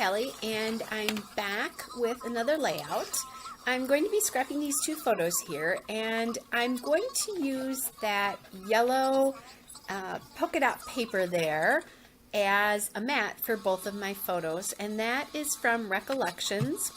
Callie, and I'm back with another layout. I'm going to be scrapping these two photos here, and I'm going to use that yellow polka dot paper there as a mat for both of my photos, and that is from Recollections,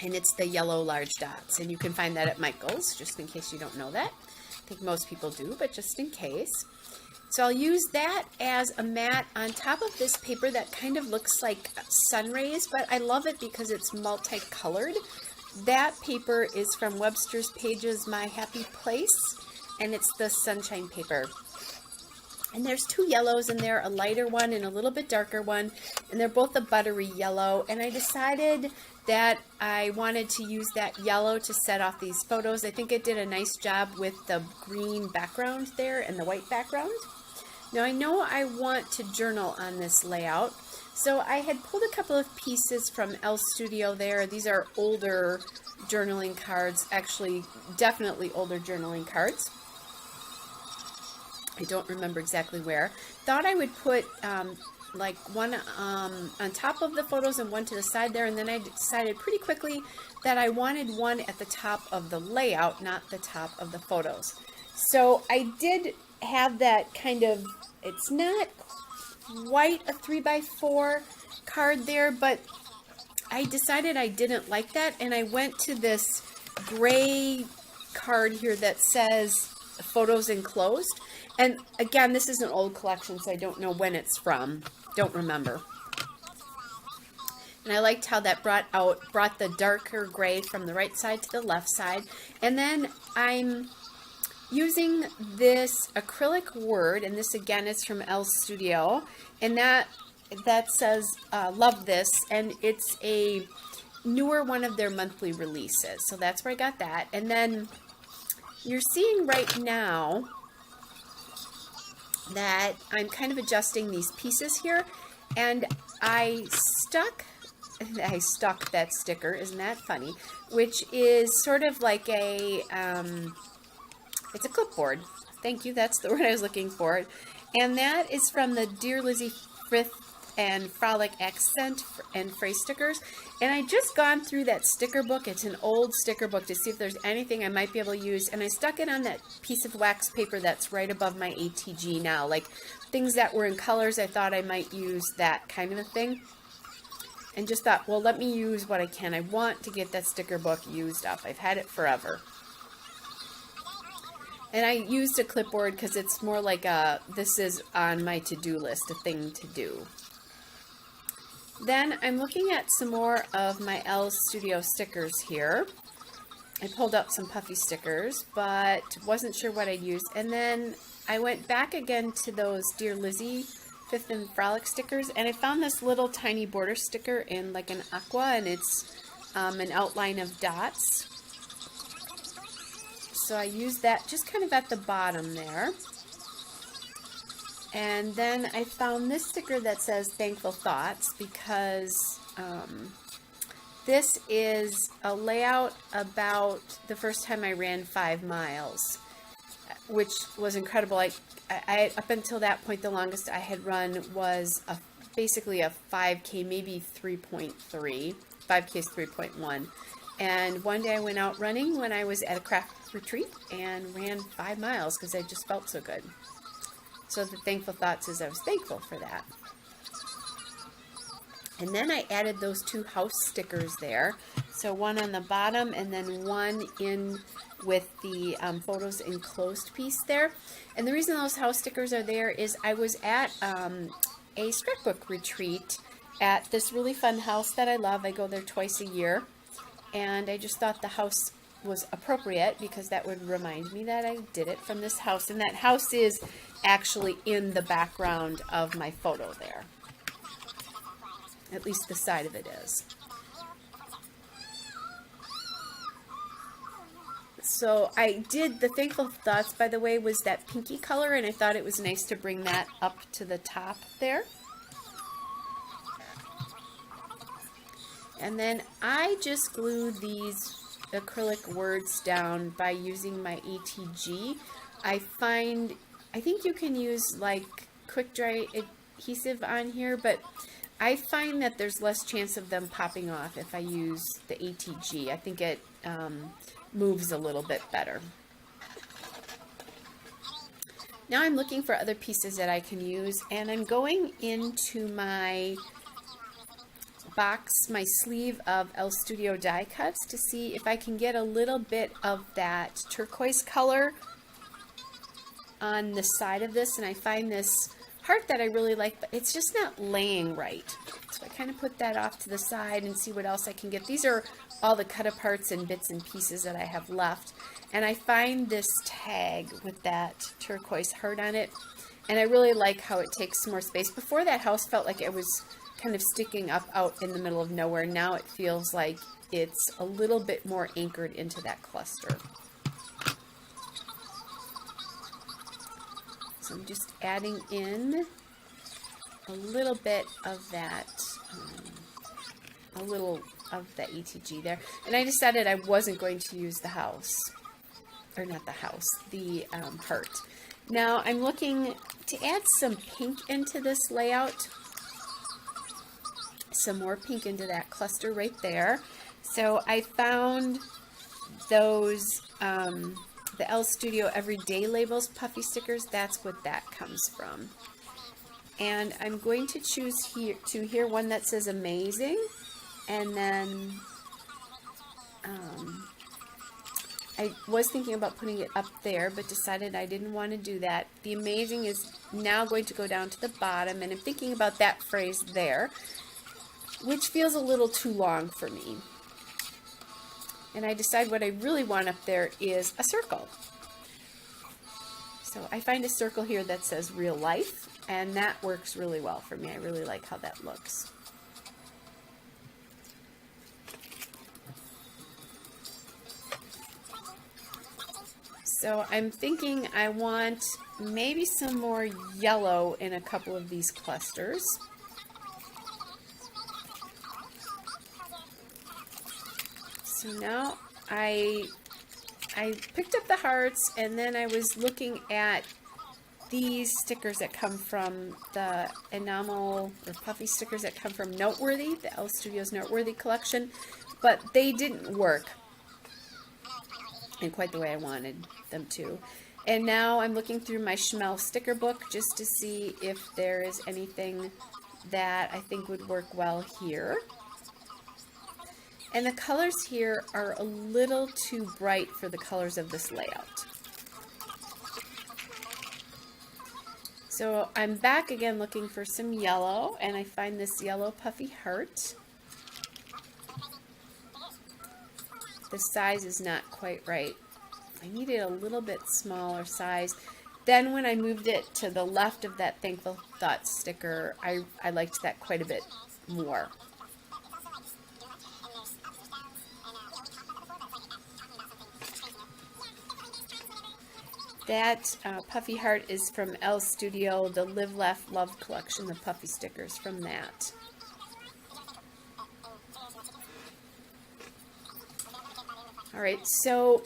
and it's the yellow large dots, and you can find that at Michael's, just in case you don't know that. I think most people do, but just in case. So I'll use that as a mat on top of this paper that kind of looks like sun rays, but I love it because it's multicolored. That paper is from Webster's Pages My Happy Place, and it's the sunshine paper. And there's two yellows in there, a lighter one and a little bit darker one, and they're both a buttery yellow. And I decided that I wanted to use that yellow to set off these photos. I think it did a nice job with the green background there and the white background. Now I know I want to journal on this layout, so I had pulled a couple of pieces from Elle's Studio there. These are older journaling cards, actually definitely older journaling cards. I don't remember exactly where. Thought I would put like one on top of the photos and one to the side there, and then I decided pretty quickly that I wanted one at the top of the layout, not the top of the photos. So I did have that kind of, it's not quite a 3x4 card there, but I decided I didn't like that, and I went to this gray card here that says photos enclosed. And again, this is an old collection, so I don't know when it's from. Don't remember. And I liked how that brought the darker gray from the right side to the left side. And then I'm using this acrylic word, and this again is from Elle's Studio, and that says love this, and it's a newer one of their monthly releases. So that's where I got that. And then you're seeing right now that I'm kind of adjusting these pieces here, and I stuck that sticker, isn't that funny, which is sort of like a it's a clipboard. Thank you, that's the word I was looking for. And that is from the Dear Lizzie Frith and Frolic Accent and Phrase stickers. And I just gone through that sticker book. It's an old sticker book to see if there's anything I might be able to use. And I stuck it on that piece of wax paper that's right above my ATG now. Like things that were in colors, I thought I might use that kind of a thing. And just thought, well, let me use what I can. I want to get that sticker book used up. I've had it forever. And I used a clipboard because it's more like this is on my to-do list, a thing to do. Then I'm looking at some more of my Elle's Studio stickers here. I pulled up some puffy stickers, but wasn't sure what I'd use. And then I went back again to those Dear Lizzie Fifth and Frolic stickers, and I found this little tiny border sticker in like an aqua, and it's an outline of dots. So I used that just kind of at the bottom there. And then I found this sticker that says Thankful Thoughts, because this is a layout about the first time I ran 5 miles, which was incredible. I up until that point, the longest I had run was basically a 5K, maybe 3.3. 5K is 3.1. And one day I went out running when I was at a craft retreat and ran 5 miles because I just felt so good. So the Thankful Thoughts is I was thankful for that. And then I added those 2 house stickers there. So one on the bottom and then one in with the photos enclosed piece there. And the reason those house stickers are there is I was at a scrapbook retreat at this really fun house that I love. I go there twice a year. And I just thought the house was appropriate because that would remind me that I did it from this house. And that house is actually in the background of my photo there. At least the side of it is. So I did, the Thankful Thoughts, by the way, was that pinky color, and I thought it was nice to bring that up to the top there. And then I just glued these acrylic words down by using my ATG. I think you can use like quick dry adhesive on here, but I find that there's less chance of them popping off if I use the ATG. I think it moves a little bit better. Now I'm looking for other pieces that I can use, and I'm going into my box, my sleeve of El Studio die cuts to see if I can get a little bit of that turquoise color on the side of this. And I find this heart that I really like, but it's just not laying right. So I kind of put that off to the side and see what else I can get. These are all the cut aparts and bits and pieces that I have left. And I find this tag with that turquoise heart on it, and I really like how it takes more space. Before, that house felt like it was kind of sticking up out in the middle of nowhere. Now it feels like it's a little bit more anchored into that cluster. So I'm just adding in a little bit of that, a little of the ATG there. And I decided I wasn't going to use the house, or not the house, the heart. Now I'm looking to add some pink into this layout, some more pink into that cluster right there. So I found those the El Studio Everyday Labels puffy stickers. That's what that comes from. And I'm going to choose here one that says amazing, and then I was thinking about putting it up there, but decided I didn't want to do that. The amazing is now going to go down to the bottom, and I'm thinking about that phrase there, which feels a little too long for me. And I decide what I really want up there is a circle. So I find a circle here that says real life, and that works really well for me. I really like how that looks. So I'm thinking I want maybe some more yellow in a couple of these clusters. So now I picked up the hearts, and then I was looking at these stickers that come from the enamel or puffy stickers that come from Noteworthy, the El Studios Noteworthy collection, but they didn't work in quite the way I wanted them to. And now I'm looking through my Schmel sticker book just to see if there is anything that I think would work well here. And the colors here are a little too bright for the colors of this layout. So I'm back again looking for some yellow, and I find this yellow puffy heart. The size is not quite right. I needed a little bit smaller size. Then when I moved it to the left of that Thankful Thoughts sticker, I liked that quite a bit more. That puffy heart is from El Studio, the Live, Laugh, Love collection, the puffy stickers from that. Alright, so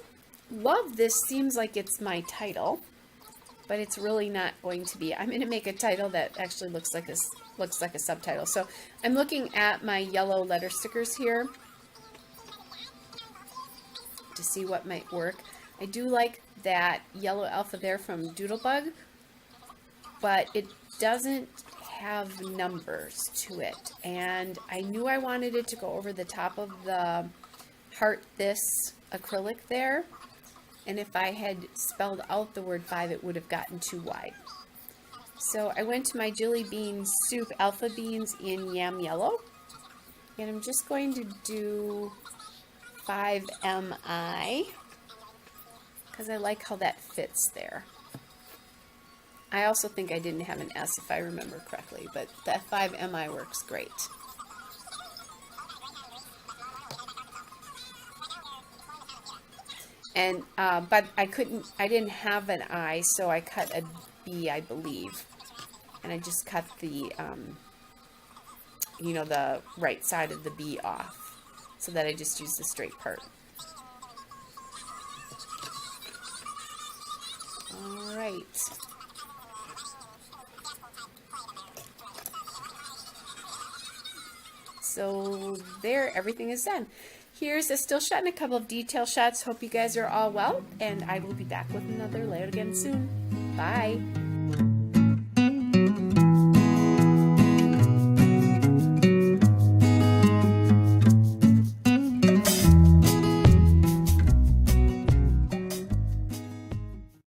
love this seems like it's my title, but it's really not going to be. I'm going to make a title that actually looks like a subtitle. So I'm looking at my yellow letter stickers here to see what might work. I do like that yellow alpha there from Doodlebug, but it doesn't have numbers to it. And I knew I wanted it to go over the top of the heart this acrylic there. And if I had spelled out the word 5, it would have gotten too wide. So I went to my Jelly Bean Soup Alpha Beans in Yam Yellow. And I'm just going to do 5MI. Because I like how that fits there. I also think I didn't have an S if I remember correctly, but that 5MI works great. And but I didn't have an I, so I cut a B, I believe, and I just cut the you know, the right side of the B off, so that I just used the straight part. So there, everything is done. Here's a still shot and a couple of detail shots. Hope you guys are all well, and I will be back with another layout again soon. Bye.